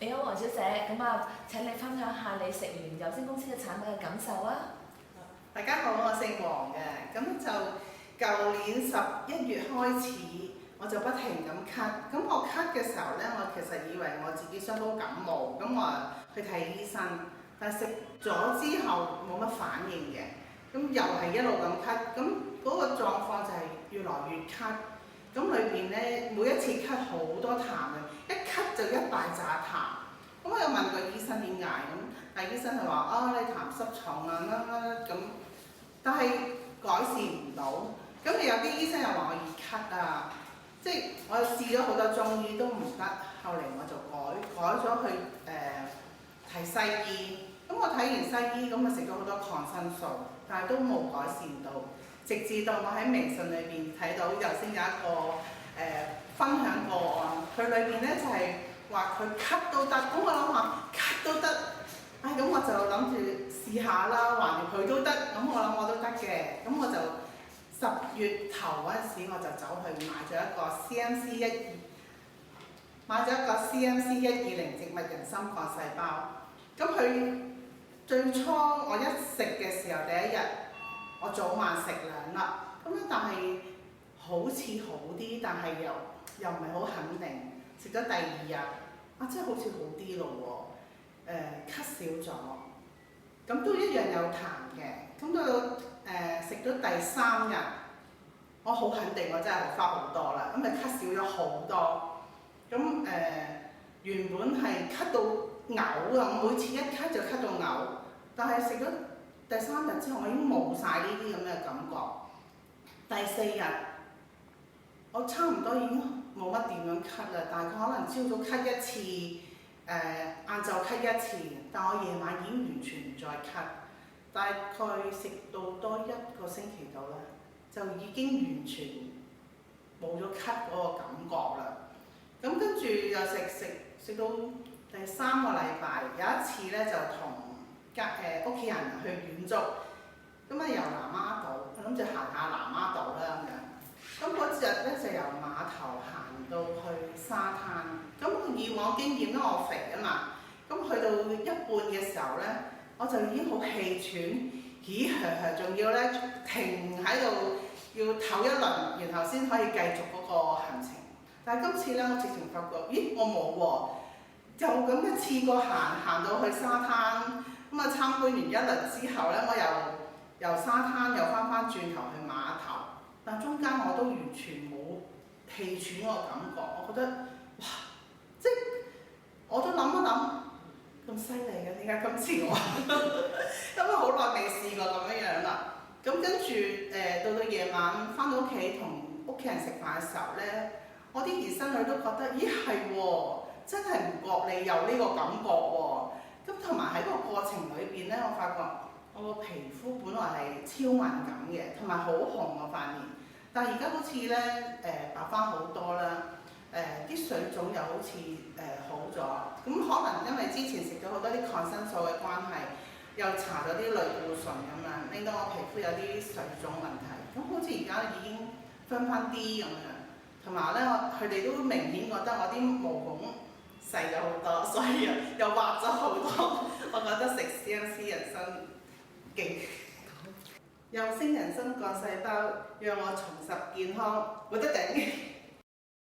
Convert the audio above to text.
你好，黃小姐，咁啊，請你分享下你食完有聲公司嘅產品嘅感受啊！大家好，我姓黃嘅，咁就舊年11月開始，我就不停咁咳。咁我咳嘅時候呢，我其實以為我自己傷風感冒，咁我去睇醫生，但係食咗之後冇乜反應嘅，咁又係一路咁咳，咁嗰個狀況就係越來越咳。咁裏邊呢，每一次咳好多痰嘅，一咳就一大紮痰。咁我有問過醫生點解咁，但係醫生就話你痰濕重啊乜乜咁，但係改善唔到。咁你有啲醫生又話我易咳啊，即係我試咗好多中醫都唔得，後嚟我就改咗去睇西醫。咁我睇完西醫，咁啊食咗好多抗生素，但係都冇改善到。直至到我喺微信裏邊睇到有先有一個分享個案，佢裏邊咧就係話佢咳都得，咁我諗下咳都得，咁我就諗住試下啦，橫掂佢都得，咁我諗我都得嘅，咁我就10月頭嗰陣時我就走去買咗一個 CMC 120植物人參幹細胞。咁佢最初我一食嘅時候第一日，我早晚食2粒，咁樣但係好似好啲，但係又唔係好肯定。食咗第2日，真係好似好啲咯喎，咳少咗，咁都一樣有痰嘅。咁到食咗第3日，我好肯定我真係好翻好多啦，咁咪咳少咗好多。咁原本係咳到嘔啊，我每次一咳就咳到嘔，但係食咗第3日之後，我已經冇晒呢啲咁嘅感覺。第4日，我差唔多已經冇乜點樣咳啦，大概可能朝早咳1次，晏晝咳1次，但我夜晚已經完全唔再咳。大概食到多1個星期度啦，就已經完全冇咗咳嗰個感覺啦。咁跟住又食到第3個禮拜，有一次咧就同屋企人去遠足，咁由南丫島，我諗住行下南丫島啦咁樣。咁嗰日咧就由碼頭行到去沙灘。咁以往經驗咧，我肥啊嘛，咁去到一半嘅時候咧，我就已經好氣喘，仲要咧停喺度要唞一輪，然後先可以繼續嗰個行程。但係今次咧，我直情發覺，咦，我冇喎，就咁一次過行到去沙灘。咁參觀完一輪之後咧，我又由沙灘又翻轉頭去碼頭，但中間我都完全冇氣喘個感覺。我覺得哇，即係我都諗一諗，咁犀利嘅，點解今次我因為好耐未試過咁樣啦。咁跟住到夜晚翻到屋企同屋企人食飯嘅時候咧，我啲兒孫女都覺得，咦係喎，真係唔覺你有呢個感覺喎。咁同埋喺個過程裏邊咧，我發覺我個皮膚本來係超敏感嘅，同埋好紅個塊面，但係而家好似咧白翻好多啦，啲水腫又好似好咗。咁可能因為之前食咗好多啲抗生素嘅關係，又搽咗啲類固醇咁樣，令到我皮膚有啲水腫問題。咁好似而家已經分翻啲咁樣，同埋咧佢哋都明顯覺得我啲毛孔細咗好多，所以又滑咗好多。我覺得食 CMC 人參勁，有聲人參幹細胞讓我重拾健康，冇得頂。